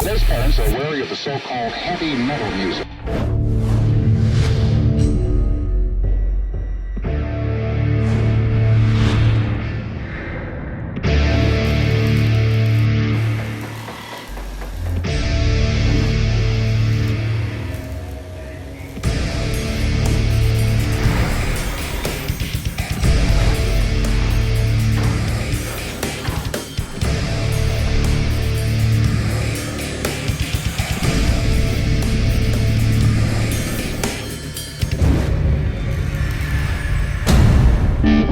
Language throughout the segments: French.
Most parents are wary of the so-called heavy metal music.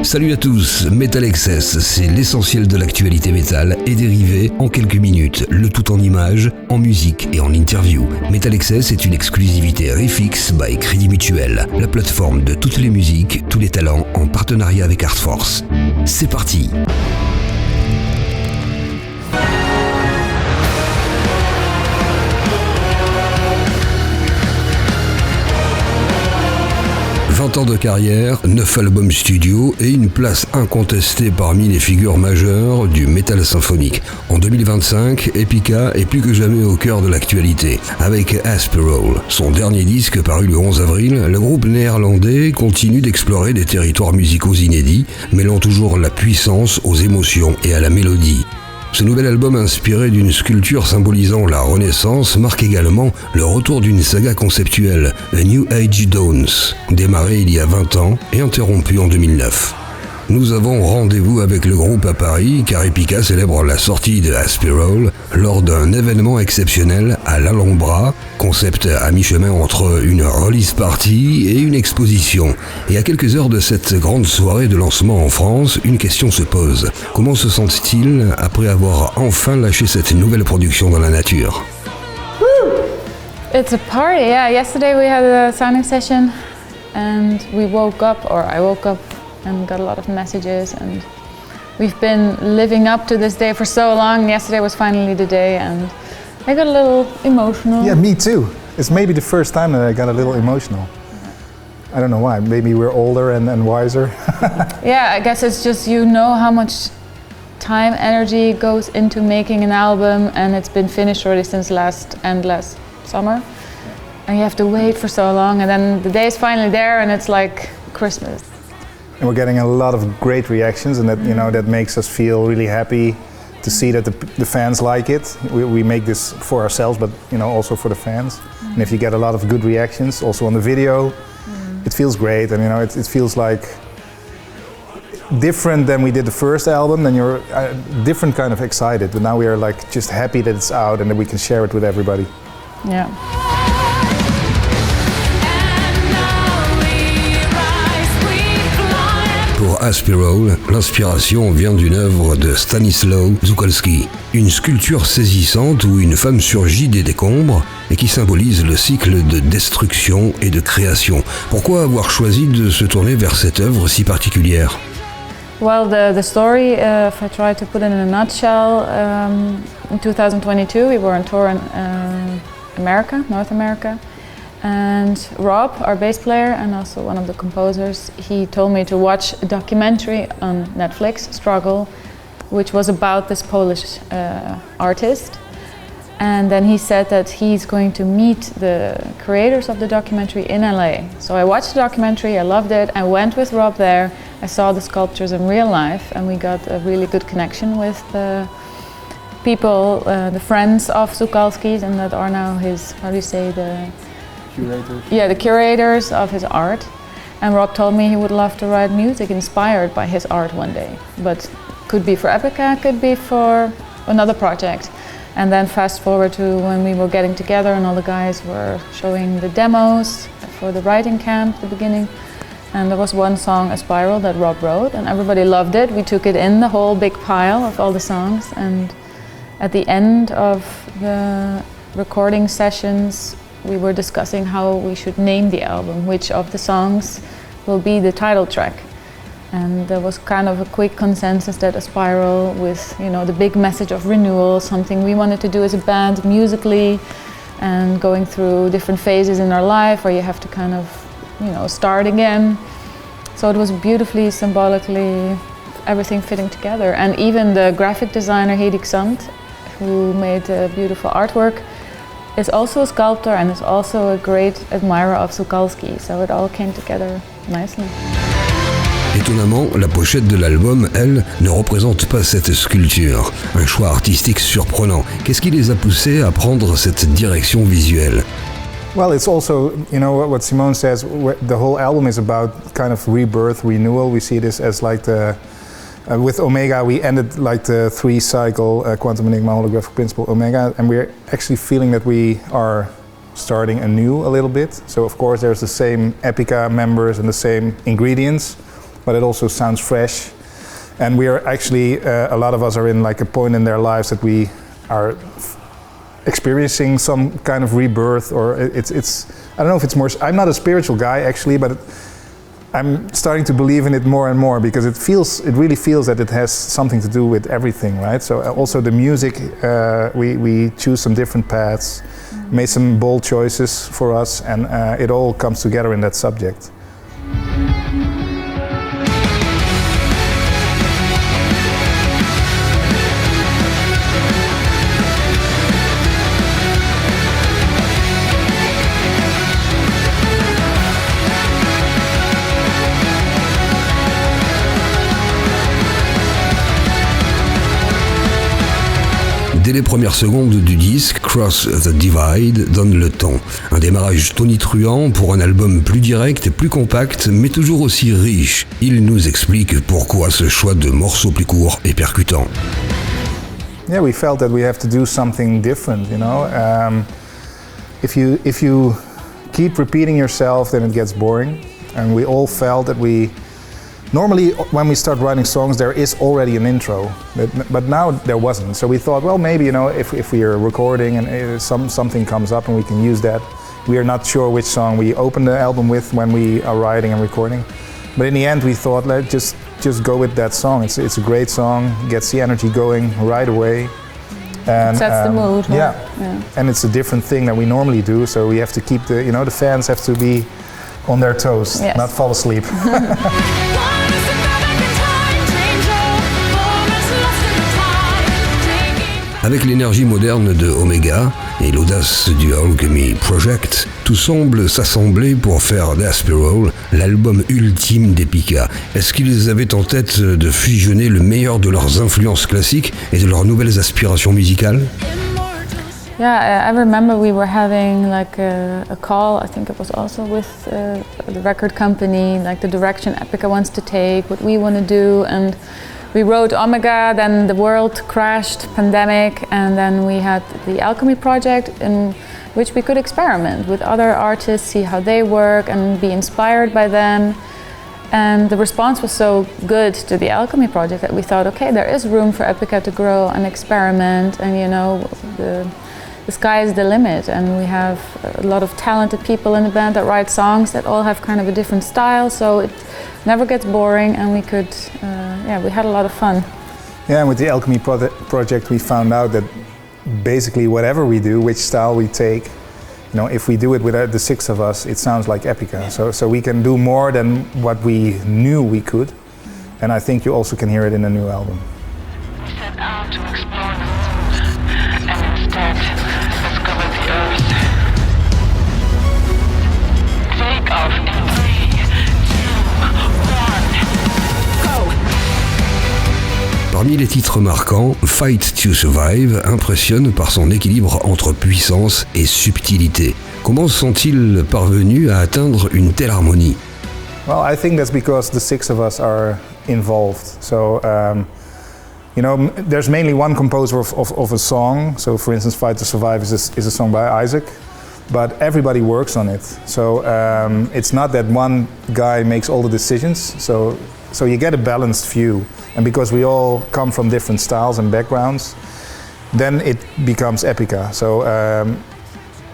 Salut à tous, METALXS, c'est l'essentiel de l'actualité métal et dérivé en quelques minutes, le tout en images, en musique et en interview. METALXS est une exclusivité Refix by Crédit Mutuel, la plateforme de toutes les musiques, tous les talents en partenariat avec Artforce. C'est parti! Ans de carrière, 9 albums studio et une place incontestée parmi les figures majeures du métal symphonique. En 2025, EPICA est plus que jamais au cœur de l'actualité. Avec Aspiral, son dernier disque paru le 11 avril, le groupe néerlandais continue d'explorer des territoires musicaux inédits, mêlant toujours la puissance aux émotions et à la mélodie. Ce nouvel album inspiré d'une sculpture symbolisant la Renaissance marque également le retour d'une saga conceptuelle, A New Age Dawns, démarrée il y a 20 ans et interrompue en 2009. Nous avons rendez-vous avec le groupe à Paris car EPICA célèbre la sortie de Aspiral lors d'un événement exceptionnel à l'Alhambra, concept à mi-chemin entre une release party et une exposition. Et à quelques heures de cette grande soirée de lancement en France, une question se pose. Comment se sentent-ils après avoir enfin lâché cette nouvelle production dans la nature? It's a party, yeah. Yesterday we had a sounding session and we woke up, or I woke up and got a lot of messages, and we've been living up to this day for so long. Yesterday was finally the day and I got a little emotional. Yeah, me too. It's maybe the first time that I got a little emotional. I don't know why, maybe we're older and wiser. Yeah, I guess it's just, you know how much time, energy goes into making an album, and it's been finished already since last summer. And you have to wait for so long, and then the day is finally there and it's like Christmas. And we're getting a lot of great reactions, and that, you know, that makes us feel really happy to see that the fans like it. We make this for ourselves, but you know, also for the fans. And if you get a lot of good reactions, also on the video, it feels great. And you know, it feels like different than we did the first album. And you're different kind of excited. But now we are like just happy that it's out and that we can share it with everybody. Yeah. Pour Aspiral, l'inspiration vient d'une œuvre de Stanisław Żukalski, une sculpture saisissante où une femme surgit des décombres et qui symbolise le cycle de destruction et de création. Pourquoi avoir choisi de se tourner vers cette œuvre si particulière? Well, the story, if I try to put it in a nutshell, in 2022 we were on tour in America, North America. And Rob, our bass player and also one of the composers, he told me to watch a documentary on Netflix, Struggle, which was about this Polish artist. And then he said that he's going to meet the creators of the documentary in LA. So I watched the documentary, I loved it, I went with Rob there, I saw the sculptures in real life, and we got a really good connection with the people, the friends of Żukalski's, and that are now his, how do you say, the Curators. Yeah, the curators of his art. And Rob told me he would love to write music inspired by his art one day. But could be for EPICA, could be for another project. And then fast forward to when we were getting together and all the guys were showing the demos for the writing camp at the beginning. And there was one song, Aspiral, that Rob wrote, and everybody loved it. We took it in, the whole big pile of all the songs. And at the end of the recording sessions, we were discussing how we should name the album, which of the songs will be the title track. And there was kind of a quick consensus that Aspiral, with, you know, the big message of renewal, something we wanted to do as a band musically, and going through different phases in our life where you have to kind of, you know, start again. So it was beautifully, symbolically, everything fitting together. And even the graphic designer Hedy Xant, who made beautiful artwork, is also a sculptor and is also a great admirer of Sokolsky. So it all came together nicely. Étonnamment, la pochette de l'album, elle, ne représente pas cette sculpture. Un choix artistique surprenant. Qu'est-ce qui les a poussés à prendre cette direction visuelle? Well, it's also, you know, what Simone says, the whole album is about kind of rebirth, renewal. We see this as like the, with Omega, we ended like the 3-cycle quantum enigma holographic principle Omega, and we're actually feeling that we are starting anew a little bit. So of course there's the same EPICA members and the same ingredients, but it also sounds fresh. And we are actually, a lot of us are in like a point in their lives that we are experiencing some kind of rebirth, or it's I don't know if it's more, I'm not a spiritual guy actually, but I'm starting to believe in it more and more, because it really feels that it has something to do with everything, right? So also the music, we choose some different paths, made some bold choices for us, and it all comes together in that subject. Dès les premières secondes du disque, Cross the Divide donne le ton. Un démarrage tonitruant pour un album plus direct, plus compact, mais toujours aussi riche. Il nous explique pourquoi ce choix de morceaux plus courts et percutants. Yeah, we felt that we have to do something different, you know. If you keep repeating yourself, then it gets boring. And we all felt that normally, when we start writing songs, there is already an intro, but now there wasn't. So we thought, well, maybe, you know, if we are recording and something comes up and we can use that. We are not sure which song we open the album with when we are writing and recording. But in the end, we thought, let's just go with that song. It's a great song, gets the energy going right away. And, it sets the mood. Yeah, and it's a different thing that we normally do. So we have to keep the fans have to be on their toes, yes. Not fall asleep. Avec l'énergie moderne de Omega et l'audace du Alchemy Project, tout semble s'assembler pour faire d'Aspiral l'album ultime d'EPICA. Est-ce qu'ils avaient en tête de fusionner le meilleur de leurs influences classiques et de leurs nouvelles aspirations musicales? Yeah, I remember we were having like a call, I think it was also with the record company, like the direction EPICA wants to take, what we want to do, and we wrote Omega, then the world crashed, pandemic, and then we had the Alchemy Project in which we could experiment with other artists, see how they work and be inspired by them. And the response was so good to the Alchemy Project that we thought, okay, there is room for EPICA to grow and experiment, and you know, the sky is the limit, and we have a lot of talented people in the band that write songs that all have kind of a different style, so it never gets boring, and we could, we had a lot of fun. Yeah, and with the Alchemy project we found out that basically whatever we do, which style we take, you know, if we do it with the 6 of us, it sounds like EPICA. So we can do more than what we knew we could, and I think you also can hear it in the new album. We set out to explore the moon, and instead discover the earth. Take off in 3, 2, 1, go! Parmi les titres marquants, Fight to Survive impressionne par son équilibre entre puissance et subtilité. Comment sont-ils parvenus à atteindre une telle harmonie? Well, I think that's because the 6 of us are involved. So, you know, there's mainly one composer of a song. So, for instance, Fight to Survive is a song by Isaac, but everybody works on it. So, it's not that one guy makes all the decisions. So you get a balanced view. And because we all come from different styles and backgrounds, then it becomes EPICA. So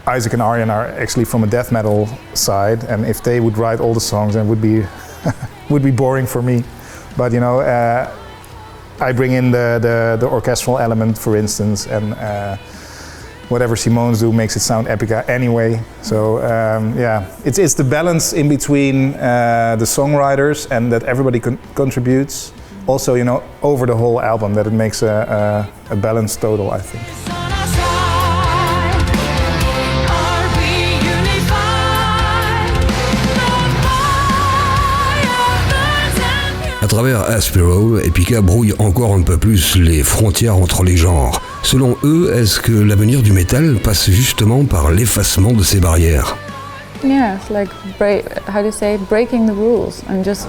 Isaac and Arjen are actually from a death metal side, and if they would write all the songs, then it would be would be boring for me. But you know, I bring in the orchestral element, for instance, and whatever Simone's do makes it sound EPICA anyway. So yeah, it's the balance in between the songwriters and that everybody contributes, also, over the whole album, that it makes a balanced total, I think. À travers Aspiral, EPICA brouille encore un peu plus les frontières entre les genres. Selon eux, est-ce que l'avenir du métal passe justement par l'effacement de ces barrières? Yeah, it's like breaking the rules and just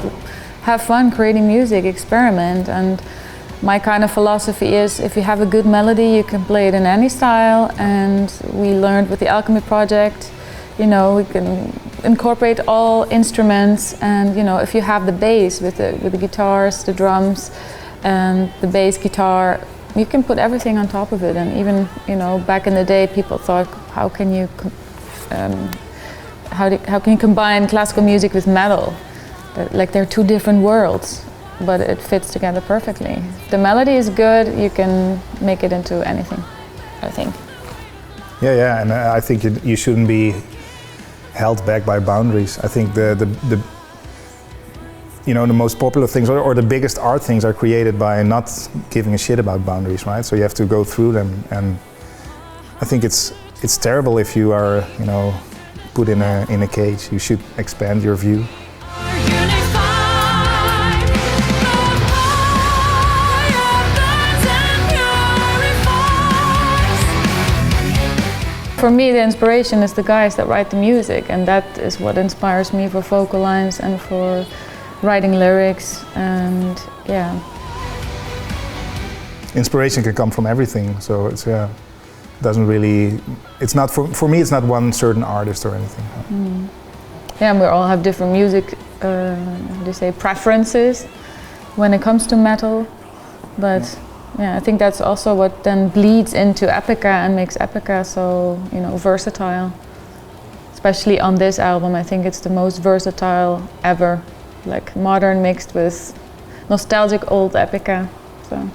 have fun creating music, experiment. And my kind of philosophy is if you have a good melody, you can play it in any style. And we learned with the Alchemy project, we can incorporate all instruments, and if you have the bass with the guitars, the drums, and the bass guitar, you can put everything on top of it. And even back in the day, people thought, how can you combine classical music with metal? Like they're two different worlds, but it fits together perfectly. If the melody is good, you can make it into anything, I think. Yeah, and I think you shouldn't be held back by boundaries. I think the most popular things or the biggest art things are created by not giving a shit about boundaries, right? So you have to go through them, and I think it's terrible if you are put in a cage. You should expand your view. For me, the inspiration is the guys that write the music, and that is what inspires me for vocal lines and for writing lyrics, and yeah. Inspiration can come from everything, so it's doesn't really. It's not for me. It's not one certain artist or anything. Yeah, and we all have different music, preferences when it comes to metal, but. Yeah, I think that's also what then bleeds into EPICA and makes EPICA so, versatile. Especially on this album, I think it's the most versatile ever. Like modern mixed with nostalgic old EPICA. So.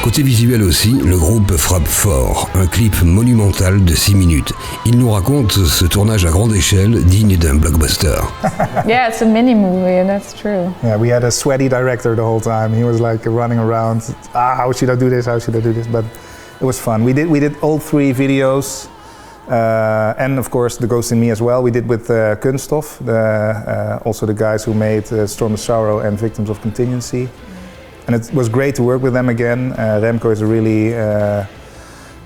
Côté visuel aussi, le groupe frappe fort. Un clip monumental de 6 minutes. Il nous raconte ce tournage à grande échelle digne d'un blockbuster. Yeah, it's a mini movie, and that's true. Yeah, we had a sweaty director the whole time. He was like running around. How should I do this? How should I do this? But it was fun. We did all 3 videos, and of course the Ghost in Me as well. We did with Kunststof, also the guys who made Storm of Sorrow and Victims of Contingency. And it was great to work with them again. Remco is a really,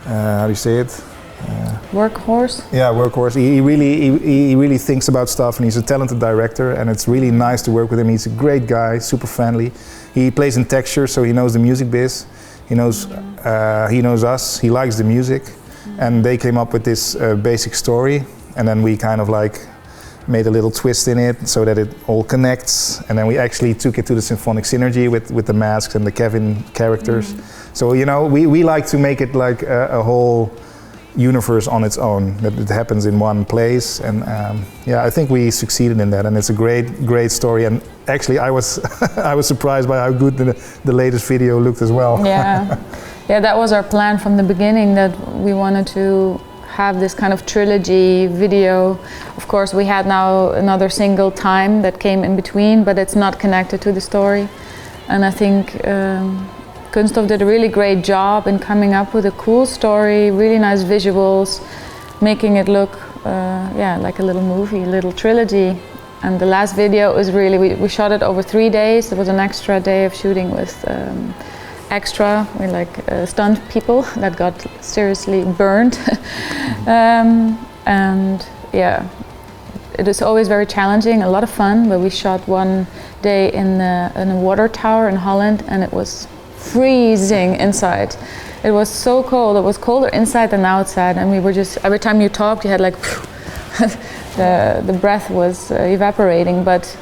how do you say it? Workhorse? Yeah, workhorse. He really thinks about stuff, and he's a talented director, and it's really nice to work with him. He's a great guy, super friendly. He plays in texture, so he knows the music biz. He knows us, he likes the music. And they came up with this basic story, and then we kind of made a little twist in it so that it all connects, and then we actually took it to the symphonic synergy with the masks and the Kevin characters. So we like to make it like a whole universe on its own, that it happens in one place, and I think we succeeded in that, and it's a great story. And actually I was I was surprised by how good the latest video looked as well. Yeah, that was our plan from the beginning, that we wanted to have this kind of trilogy video. Of course, we had now another single, Time, that came in between, but it's not connected to the story. And I think Kunststof did a really great job in coming up with a cool story, really nice visuals, making it look like a little movie, a little trilogy. And the last video is really, we shot it over 3 days. There was an extra day of shooting with extra, stunt people that got seriously burned. And yeah, it is always very challenging, a lot of fun, but we shot one day in a water tower in Holland, and it was freezing inside. It was so cold, it was colder inside than outside, and we were just, every time you talked you had the breath was evaporating, but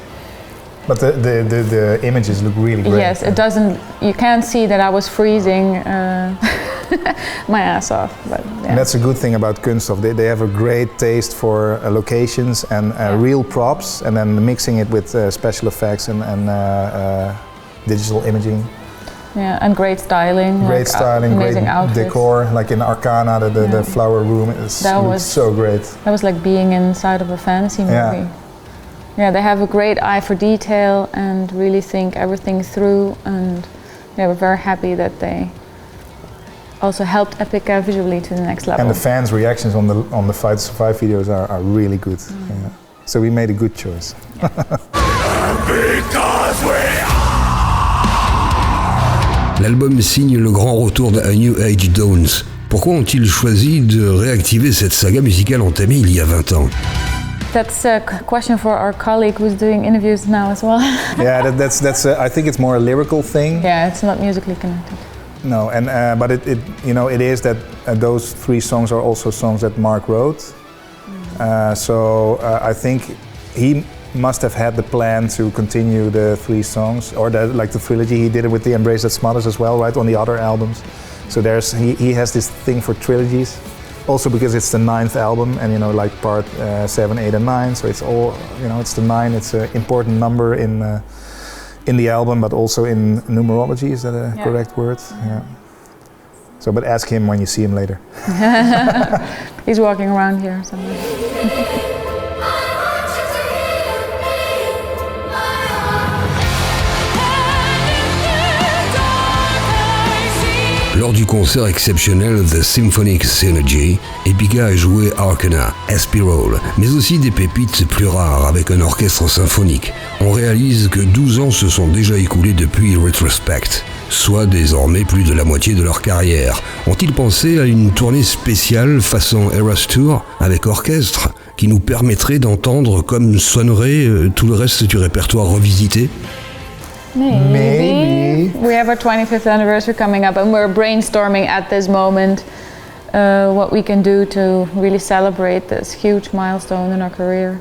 the images look really great. Yes, it doesn't. You can't see that I was freezing my ass off. But yeah. And that's a good thing about Kunststof. They have a great taste for locations and real props, and then mixing it with special effects and digital imaging. Yeah, and great styling. Great styling, amazing great outfits. decor. Like in Arcana, the flower room, it was so great. That was like being inside of a fantasy movie. Yeah, they have a great eye for detail and really think everything through, and yeah, we're very happy that they also helped EPICA visually to the next level. And the fans' reactions on the Fight to Survive videos are really good. Yeah. So we made a good choice. L'album signe le grand retour de A New Age Dawns. Pourquoi ont-ils choisi de réactiver cette saga musicale entamée il y a 20 ans? That's a question for our colleague who's doing interviews now as well. Yeah, that's. I think it's more a lyrical thing. Yeah, it's not musically connected. No, and but it is that those 3 songs are also songs that Mark wrote. So I think he must have had the plan to continue the 3 songs, or the trilogy. He did it with the Embrace That Smothers as well, right, on the other albums. So he has this thing for trilogies. Also because it's the 9th album, and like part 7, 8, and 9. So it's all, it's the 9. It's an important number in the album, but also in numerology. Is that a correct word? Yeah. So, but ask him when you see him later. He's walking around here somewhere. Lors du concert exceptionnel The Symphonic Synergy, EPICA a joué Arcana, Aspiral, mais aussi des pépites plus rares avec un orchestre symphonique. On réalise que 12 ans se sont déjà écoulés depuis Retrospect, soit désormais plus de la moitié de leur carrière. Ont-ils pensé à une tournée spéciale façon Eras Tour avec orchestre qui nous permettrait d'entendre comme sonnerait tout le reste du répertoire revisité? Maybe. We have our 25th anniversary coming up, and we're brainstorming at this moment what we can do to really celebrate this huge milestone in our career.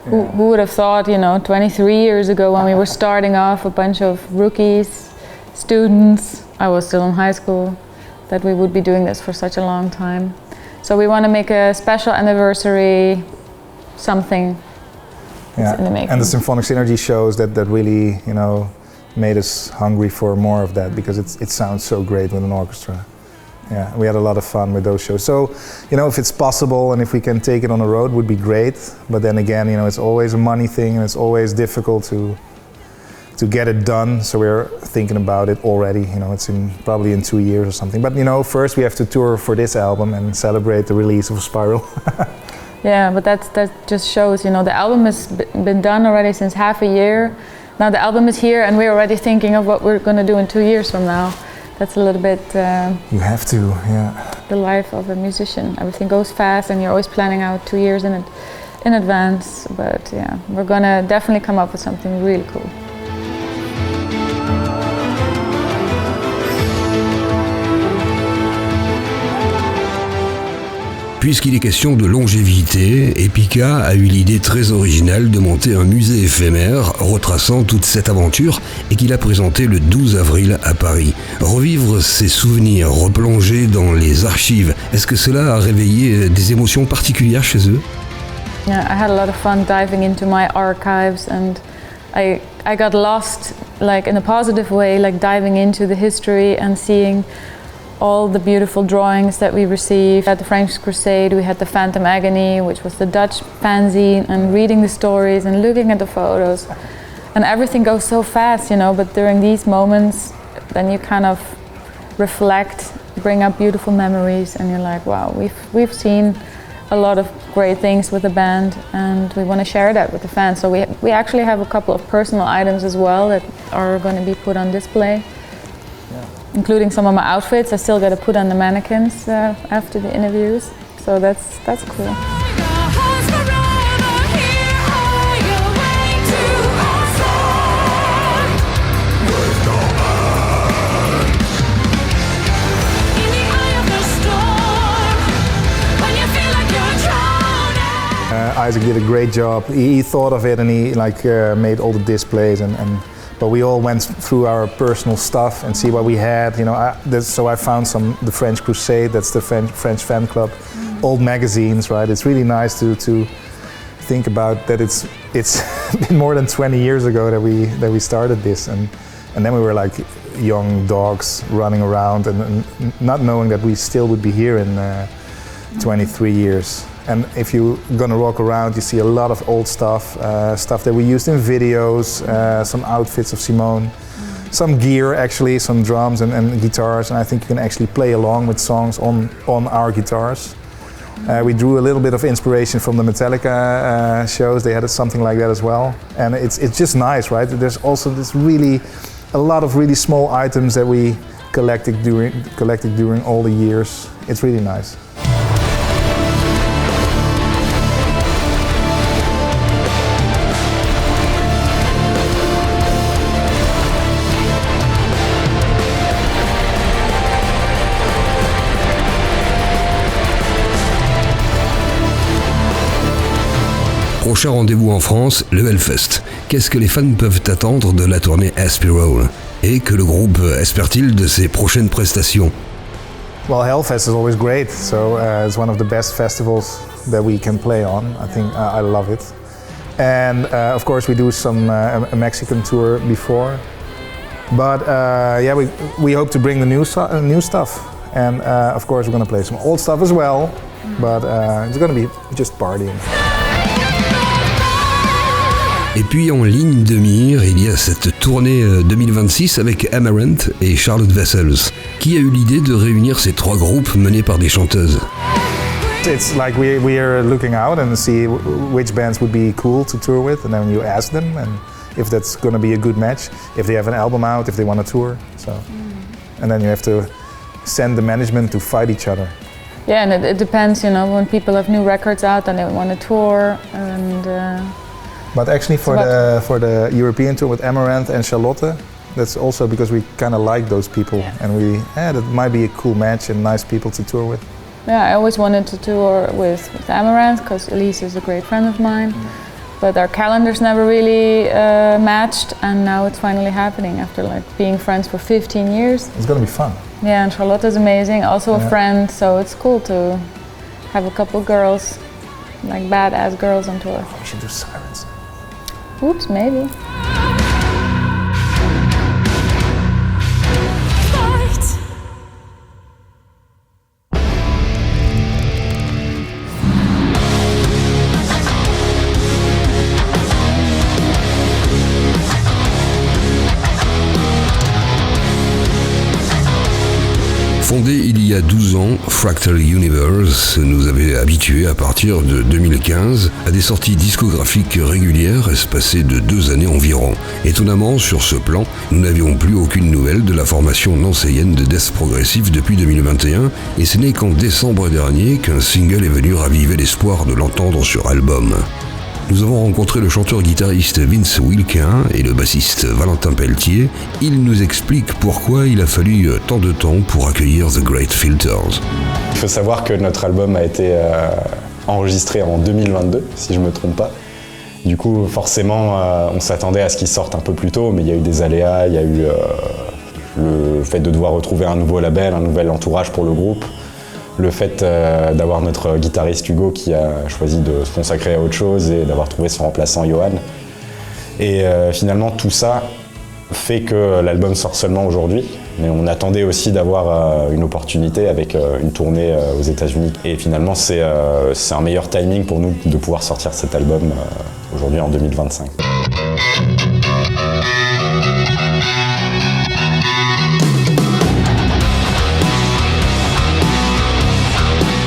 Yeah. Who would have thought, 23 years ago when we were starting off, a bunch of rookies, students, I was still in high school, that we would be doing this for such a long time. So we want to make a special anniversary, something. Yeah, and the Symphonic Synergy shows that really, made us hungry for more of that, because it sounds so great with an orchestra. Yeah, we had a lot of fun with those shows. So, if it's possible and if we can take it on the road, would be great. But then again, it's always a money thing, and it's always difficult to get it done. So we're thinking about it already. It's probably in 2 years or something. But first we have to tour for this album and celebrate the release of Aspiral. Yeah, but that just shows, the album has been done already since half a year. Now the album is here, and we're already thinking of what we're going to do in 2 years from now. That's a little bit... you have to, yeah. The life of a musician. Everything goes fast, and you're always planning out 2 years in advance. But yeah, we're going to definitely come up with something really cool. Puisqu'il est question de longévité, EPICA a eu l'idée très originale de monter un musée éphémère retraçant toute cette aventure et qu'il a présenté le 12 avril à Paris. Revivre ces souvenirs, replonger dans les archives, est-ce que cela a réveillé des émotions particulières chez eux? Yeah, I had a lot of fun diving into my archives, and I got lost, in a positive way, diving into the history and seeing all the beautiful drawings that we received. At the French Crusade, we had the Phantom Agony, which was the Dutch fanzine, and reading the stories and looking at the photos. And everything goes so fast, but during these moments, then you kind of reflect, bring up beautiful memories, and you're like, wow, we've seen a lot of great things with the band, and we want to share that with the fans. So we actually have a couple of personal items as well that are going to be put on display. Including some of my outfits. I still got to put on the mannequins after the interviews, so that's cool. Isaac did a great job. He thought of it, and he made all the displays and but we all went through our personal stuff and see what we had. So I found the French Crusade. That's the French fan club. Old magazines, right? It's really nice to think about that. It's been more than 20 years ago that we started this, and then we were like young dogs running around and not knowing that we still would be here in 23 years. And if you're gonna walk around, you see a lot of old stuff, stuff that we used in videos, some outfits of Simone, some gear actually, some drums and guitars, and I think you can actually play along with songs on our guitars. We drew a little bit of inspiration from the Metallica shows. They had something like that as well, and it's just nice, right? There's also a lot of really small items that we collected during all the years. It's really nice. Prochain rendez-vous en France, le Hellfest. Qu'est-ce que les fans peuvent attendre de la tournée Aspiral? Et que le groupe espère-t-il de ses prochaines prestations? Well, Hellfest is always great, so it's one of the best festivals that we can play on. I think I love it. And of course we do some a Mexican tour before. But yeah, we hope to bring the new stuff. And of course we're going to play some old stuff as well, but it's going to be just partying. Et puis en ligne de mire, il y a cette tournée 2026 avec Amaranth et Charlotte Vessels. Qui a eu l'idée de réunir ces trois groupes menés par des chanteuses? It's like we are looking out and see which bands would be cool to tour with, and then you ask them, and if that's going to be a good match, if they have an album out, if they want to tour. So, and then you have to send the management to fight each other. Yeah, and it depends, you know, when people have new records out and they want to tour, and. But actually for the European tour with Amaranth and Charlotte, that's also because we kind of like those people, and that might be a cool match and nice people to tour with. Yeah, I always wanted to tour with Amaranth because Elise is a great friend of mine, but our calendars never really matched, and now it's finally happening after like being friends for 15 years. It's gonna be fun. Yeah, and Charlotte is amazing, also a friend, so it's cool to have a couple girls, like badass girls on tour. Oh, we should do Sirens. Oops, maybe. Fondé il y a 12 ans, Fractal Universe nous avait habitués à partir de 2015 à des sorties discographiques régulières espacées de 2 années environ. Étonnamment, sur ce plan, nous n'avions plus aucune nouvelle de la formation nancéienne de death progressif depuis 2021, et ce n'est qu'en décembre dernier qu'un single est venu raviver l'espoir de l'entendre sur album. Nous avons rencontré le chanteur-guitariste Vince Wilquin et le bassiste Valentin Pelletier. Ils nous expliquent pourquoi il a fallu tant de temps pour accueillir The Great Filters. Il faut savoir que notre album a été enregistré en 2022, si je ne me trompe pas. Du coup, forcément, on s'attendait à ce qu'il sorte un peu plus tôt, mais il y a eu des aléas, il y a eu le fait de devoir retrouver un nouveau label, un nouvel entourage pour le groupe. Le fait d'avoir notre guitariste Hugo qui a choisi de se consacrer à autre chose et d'avoir trouvé son remplaçant Johan. Et finalement tout ça fait que l'album sort seulement aujourd'hui, mais on attendait aussi d'avoir une opportunité avec une tournée aux États-Unis. Et finalement c'est un meilleur timing pour nous de pouvoir sortir cet album aujourd'hui en 2025.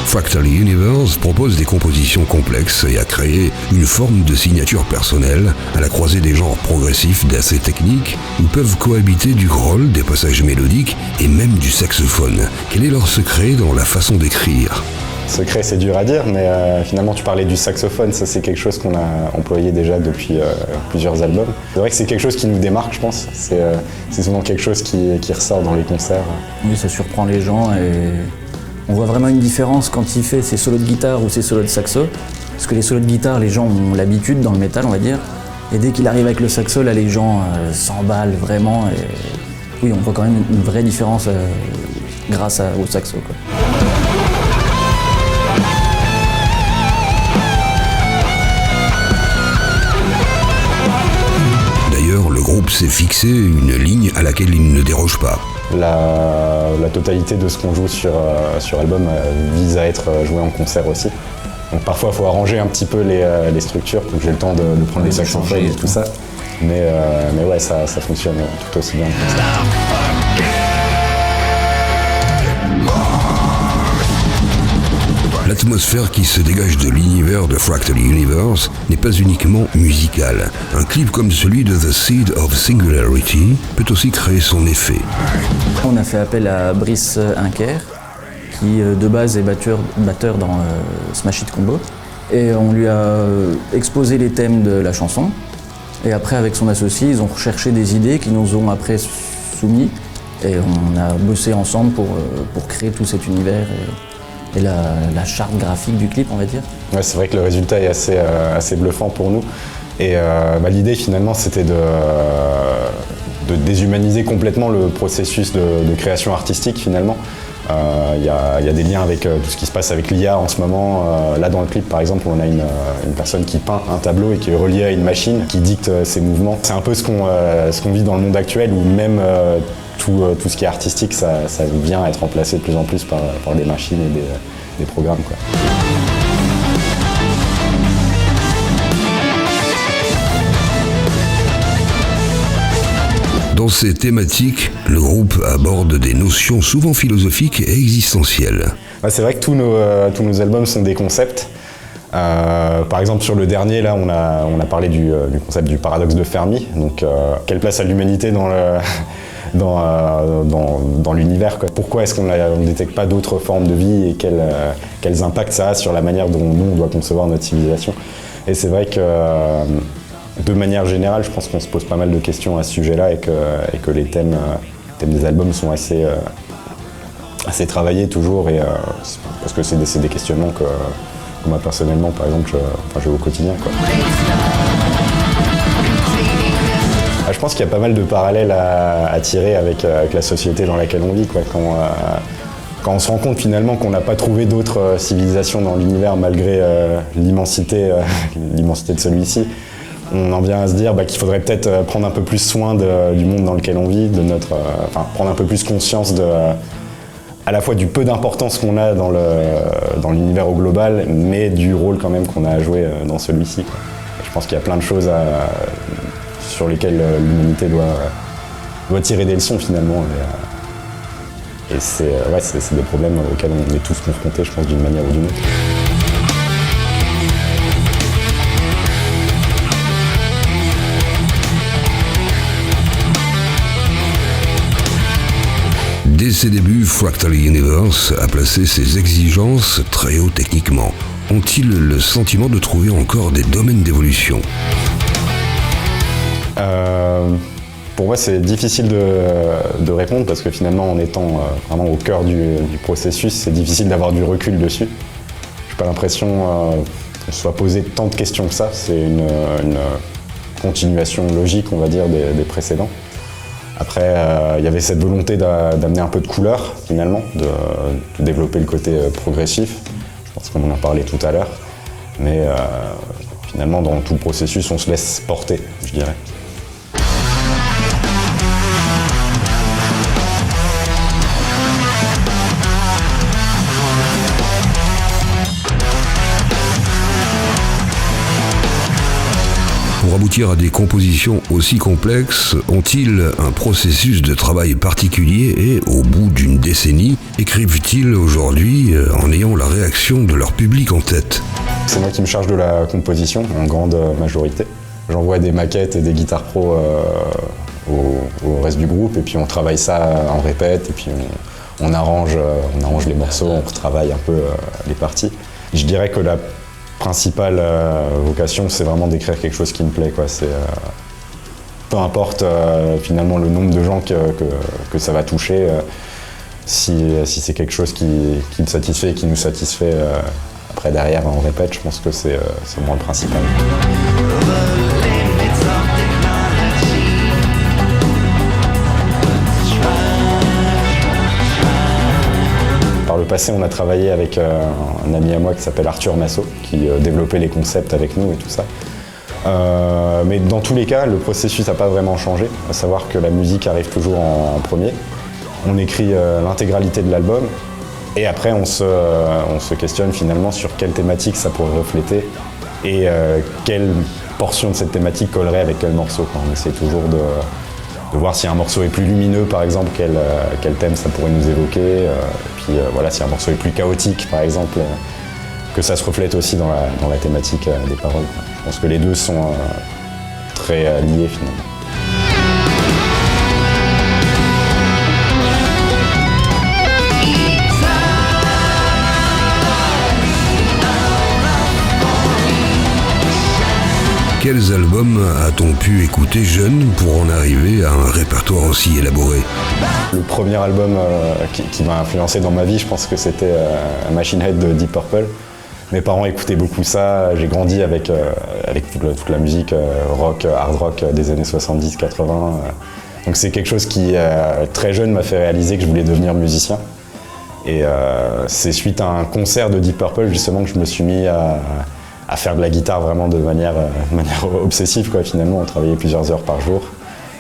Fractal Universe propose des compositions complexes et a créé une forme de signature personnelle à la croisée des genres progressifs d'assez techniques où peuvent cohabiter du growl, des passages mélodiques et même du saxophone. Quel est leur secret dans la façon d'écrire ? Secret, c'est dur à dire, mais finalement tu parlais du saxophone, ça c'est quelque chose qu'on a employé déjà depuis plusieurs albums. C'est vrai que c'est quelque chose qui nous démarque, je pense. C'est souvent quelque chose qui ressort dans les concerts. Oui, ça surprend les gens et on voit vraiment une différence quand il fait ses solos de guitare ou ses solos de saxo. Parce que les solos de guitare, les gens ont l'habitude dans le métal, on va dire. Et dès qu'il arrive avec le saxo, là les gens s'emballent vraiment. Et oui, on voit quand même une vraie différence grâce au saxo, quoi. Le groupe s'est fixé une ligne à laquelle il ne déroge pas. La totalité de ce qu'on joue sur album vise à être joué en concert aussi. Donc parfois, il faut arranger un petit peu les structures pour que j'ai le temps de prendre les saxophones et tout ça. Mais ouais, ça fonctionne tout aussi bien. L'atmosphère qui se dégage de l'univers de Fractal Universe n'est pas uniquement musicale. Un clip comme celui de The Seed of Singularity peut aussi créer son effet. On a fait appel à Brice Inker, qui de base est batteur dans Smash It Combo. Et on lui a exposé les thèmes de la chanson. Et après, avec son associé, ils ont recherché des idées qu'ils nous ont après soumis. Et on a bossé ensemble pour créer tout cet univers et la charte graphique du clip, on va dire. Ouais, c'est vrai que le résultat est assez bluffant pour nous. Et l'idée, finalement, c'était de déshumaniser complètement le processus de création artistique, finalement. Il y a des liens avec tout ce qui se passe avec l'IA en ce moment. Là, dans le clip, par exemple, on a une personne qui peint un tableau et qui est reliée à une machine qui dicte ses mouvements. C'est un peu ce qu'on vit dans le monde actuel, où même tout ce qui est artistique, ça vient être remplacé de plus en plus par des machines et des programmes, quoi. Dans ces thématiques, le groupe aborde des notions souvent philosophiques et existentielles. Ouais, c'est vrai que tous nos albums sont des concepts. Par exemple, sur le dernier, là, on a parlé du concept du paradoxe de Fermi. Donc, quelle place a l'humanité dans l'univers, quoi. Pourquoi est-ce qu'on ne détecte pas d'autres formes de vie et quels impacts ça a sur la manière dont nous, on doit concevoir notre civilisation. Et c'est vrai que, de manière générale, je pense qu'on se pose pas mal de questions à ce sujet-là et que les thèmes des albums sont assez travaillés toujours, parce que c'est des questionnements que moi, personnellement, par exemple, j'ai au quotidien, quoi. Je pense qu'il y a pas mal de parallèles à tirer avec la société dans laquelle on vit, quoi. Quand on se rend compte finalement qu'on n'a pas trouvé d'autres civilisations dans l'univers malgré l'immensité de celui-ci, on en vient à se dire qu'il faudrait peut-être prendre un peu plus soin du monde dans lequel on vit, prendre un peu plus conscience à la fois du peu d'importance qu'on a dans l'univers au global, mais du rôle quand même qu'on a à jouer dans celui-ci, quoi. Je pense qu'il y a plein de choses sur lesquelles l'humanité doit tirer des leçons finalement. Et c'est des problèmes auxquels on est tous confrontés, je pense, d'une manière ou d'une autre. Dès ses débuts, Fractal Universe a placé ses exigences très haut techniquement. Ont-ils le sentiment de trouver encore des domaines d'évolution ? Pour moi, c'est difficile de répondre parce que finalement, en étant vraiment au cœur du processus, c'est difficile d'avoir du recul dessus. Je n'ai pas l'impression qu'on se soit posé tant de questions que ça. C'est une continuation logique, on va dire, des précédents. Après, il y avait cette volonté d'amener un peu de couleur, finalement, de développer le côté progressif. Je pense qu'on en a parlé tout à l'heure. Mais finalement, dans tout le processus, on se laisse porter, je dirais. Pour aboutir à des compositions aussi complexes, ont-ils un processus de travail particulier et, au bout d'une décennie, écrivent-ils aujourd'hui en ayant la réaction de leur public en tête ? C'est moi qui me charge de la composition, en grande majorité. J'envoie des maquettes et des guitares pro au reste du groupe, et puis on travaille ça en répète, et puis on arrange les morceaux, on retravaille un peu les parties. Je dirais que la principale vocation, c'est vraiment d'écrire quelque chose qui me plaît, quoi. Peu importe finalement le nombre de gens que ça va toucher, si c'est quelque chose qui me satisfait et qui nous satisfait, après derrière on répète, je pense que c'est moi le principal. Par le passé, on a travaillé avec un ami à moi qui s'appelle Arthur Massot, qui développait les concepts avec nous et tout ça. Mais dans tous les cas, le processus n'a pas vraiment changé, à savoir que la musique arrive toujours en premier. On écrit l'intégralité de l'album, Et après, on se questionne finalement sur quelle thématique ça pourrait refléter et quelle portion de cette thématique collerait avec quel morceau. On essaie toujours de voir si un morceau est plus lumineux, par exemple, quel thème ça pourrait nous évoquer. Puis voilà, si un morceau est plus chaotique, par exemple, que ça se reflète aussi dans la thématique des paroles. Je pense que les deux sont très liés finalement. Quels albums a-t-on pu écouter jeune pour en arriver à un répertoire aussi élaboré? Le premier album qui m'a influencé dans ma vie, je pense que c'était Machine Head de Deep Purple. Mes parents écoutaient beaucoup ça, j'ai grandi avec toute la musique rock, hard rock des années 70-80. Donc c'est quelque chose qui, très jeune, m'a fait réaliser que je voulais devenir musicien. Et c'est suite à un concert de Deep Purple, justement, que je me suis mis à faire de la guitare vraiment de manière obsessive, quoi. Finalement, on travaillait plusieurs heures par jour.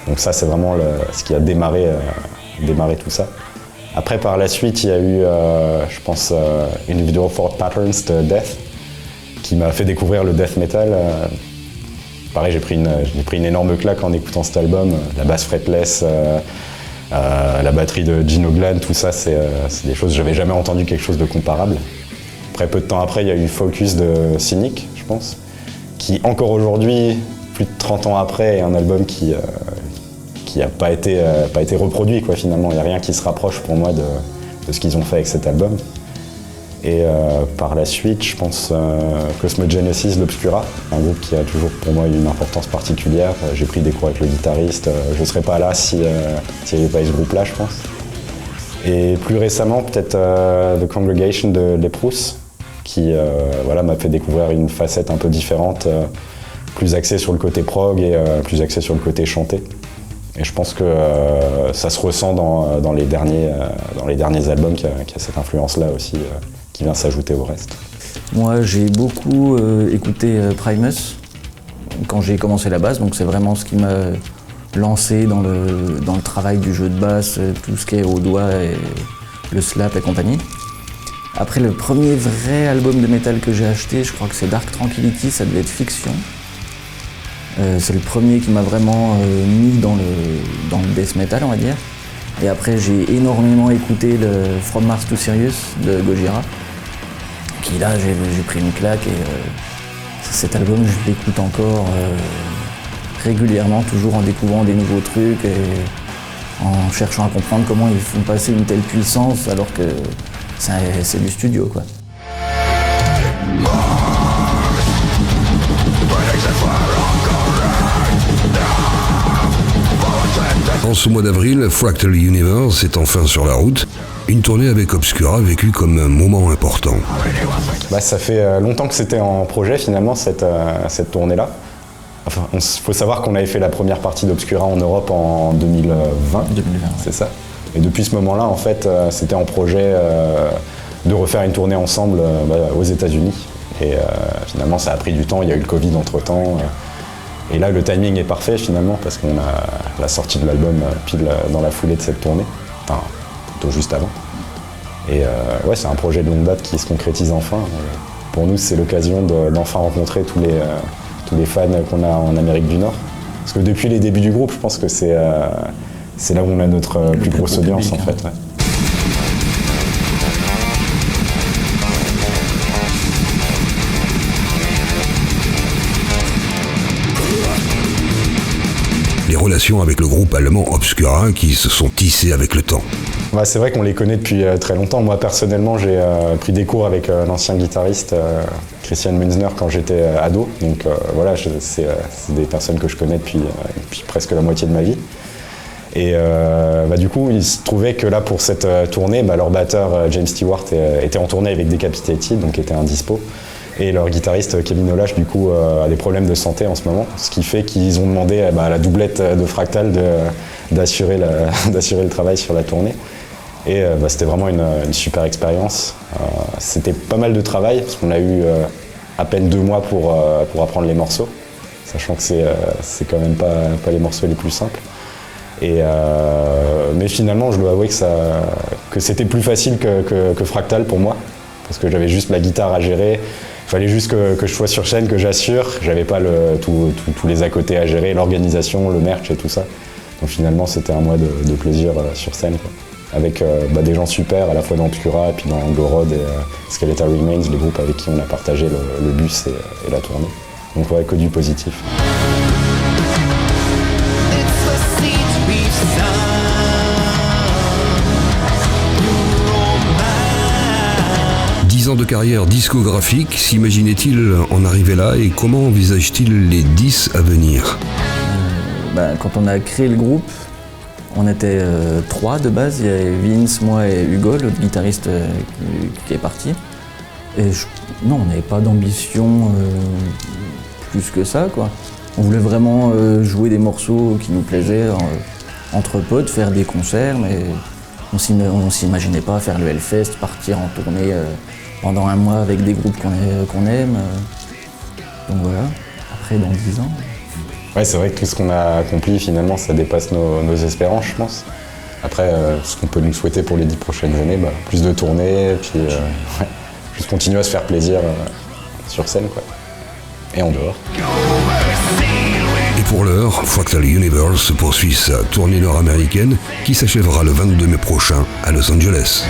Donc ça, c'est vraiment ce qui a démarré tout ça. Après, par la suite, il y a eu, je pense, Individual Thought Patterns de Death, qui m'a fait découvrir le death metal. Pareil, j'ai pris une énorme claque en écoutant cet album. La basse fretless, la batterie de Gino Glan, tout ça, c'est des choses, j'avais jamais entendu quelque chose de comparable. Après, peu de temps après, il y a eu Focus de Cynic, je pense, qui encore aujourd'hui, plus de 30 ans après, est un album qui n'a pas été reproduit, quoi, finalement. Il n'y a rien qui se rapproche pour moi de ce qu'ils ont fait avec cet album. Et par la suite, je pense Cosmogenesis d'Obscura, un groupe qui a toujours pour moi une importance particulière. J'ai pris des cours avec le guitariste, je ne serais pas là s'il n'y avait pas eu ce groupe-là, je pense. Et plus récemment, peut-être The Congregation de Léprous, qui voilà, m'a fait découvrir une facette un peu différente, plus axée sur le côté prog et plus axée sur le côté chanté. Et je pense que ça se ressent dans les derniers albums, qu'il y a cette influence-là aussi qui vient s'ajouter au reste. Moi, j'ai beaucoup écouté Primus quand j'ai commencé la basse, donc c'est vraiment ce qui m'a lancé dans le travail du jeu de basse, tout ce qui est au doigt et le slap et compagnie. Après, le premier vrai album de métal que j'ai acheté, je crois que c'est Dark Tranquillity, ça devait être Fiction. C'est le premier qui m'a vraiment mis dans le death metal, on va dire. Et après, j'ai énormément écouté le From Mars to Sirius de Gojira. Qui là, j'ai pris une claque et cet album, je l'écoute encore régulièrement, toujours en découvrant des nouveaux trucs et en cherchant à comprendre comment ils font passer une telle puissance alors que c'est du studio, quoi. En ce mois d'avril, Fractal Universe est enfin sur la route. Une tournée avec Obscura vécue comme un moment important. Ça fait longtemps que c'était en projet finalement cette tournée-là. Enfin, faut savoir qu'on avait fait la première partie d'Obscura en Europe en 2020. C'est ça. Et depuis ce moment-là, en fait, c'était en projet de refaire une tournée ensemble aux États-Unis. Et finalement, ça a pris du temps. Il y a eu le Covid entre-temps. Et là, le timing est parfait finalement parce qu'on a la sortie de l'album pile dans la foulée de cette tournée. Enfin, plutôt juste avant. Et ouais, c'est un projet de longue date qui se concrétise enfin. Pour nous, c'est l'occasion d'enfin rencontrer tous les fans qu'on a en Amérique du Nord. Parce que depuis les débuts du groupe, je pense que c'est là où on a notre plus grosse audience public, en fait. Ouais. Les relations avec le groupe allemand Obscura qui se sont tissées avec le temps. C'est vrai qu'on les connaît depuis très longtemps. Moi, personnellement, j'ai pris des cours avec l'ancien guitariste Christian Münzner quand j'étais ado. Donc voilà, c'est des personnes que je connais depuis presque la moitié de ma vie. Et du coup, il se trouvait que là, pour cette tournée, leur batteur James Stewart était en tournée avec Decapitated, donc était indispo. Et leur guitariste Kevin Olash, du coup, a des problèmes de santé en ce moment. Ce qui fait qu'ils ont demandé à la doublette de Fractal d'assurer le travail sur la tournée. Et c'était vraiment une super expérience. C'était pas mal de travail, parce qu'on a eu à peine 2 mois pour apprendre les morceaux, sachant que c'est quand même pas les morceaux les plus simples. Mais finalement, je dois avouer que c'était plus facile que Fractal pour moi, parce que j'avais juste la guitare à gérer. Il fallait juste que je sois sur scène, que j'assure. J'avais pas tous les à côté à gérer, l'organisation, le merch et tout ça. Donc finalement, c'était un mois de plaisir sur scène, quoi. Avec des gens super, à la fois dans Pura et puis dans Gorod et Skeletal Remains, les groupes avec qui on a partagé le bus et la tournée. Donc ouais, que du positif. 10 ans de carrière discographique, s'imaginait-il en arriver là et comment envisage-t-il les 10 à venir? Quand on a créé le groupe, on était 3 de base. Il y avait Vince, moi et Hugo, le guitariste qui est parti. Et non, on n'avait pas d'ambition plus que ça, quoi. On voulait vraiment jouer des morceaux qui nous plaisaient entre potes, faire des concerts, mais on s'imaginait pas faire le Hellfest, partir en tournée pendant un mois avec des groupes qu'on aime. Donc voilà, après dans 10 ans... Ouais, c'est vrai que tout ce qu'on a accompli, finalement, ça dépasse nos espérances, je pense. Après, ce qu'on peut nous souhaiter pour les 10 prochaines années, plus de tournées, puis juste continuer à se faire plaisir sur scène, quoi. Et en dehors. Et pour l'heure, Fractal Universe poursuit sa tournée nord-américaine qui s'achèvera le 22 mai prochain à Los Angeles.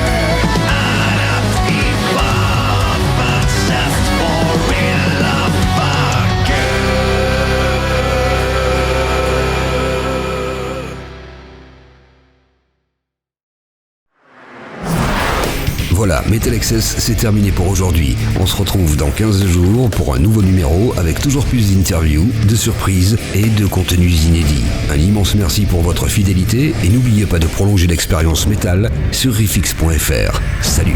Voilà, METALXS, c'est terminé pour aujourd'hui. On se retrouve dans 15 jours pour un nouveau numéro avec toujours plus d'interviews, de surprises et de contenus inédits. Un immense merci pour votre fidélité et n'oubliez pas de prolonger l'expérience métal sur riffx.fr. Salut!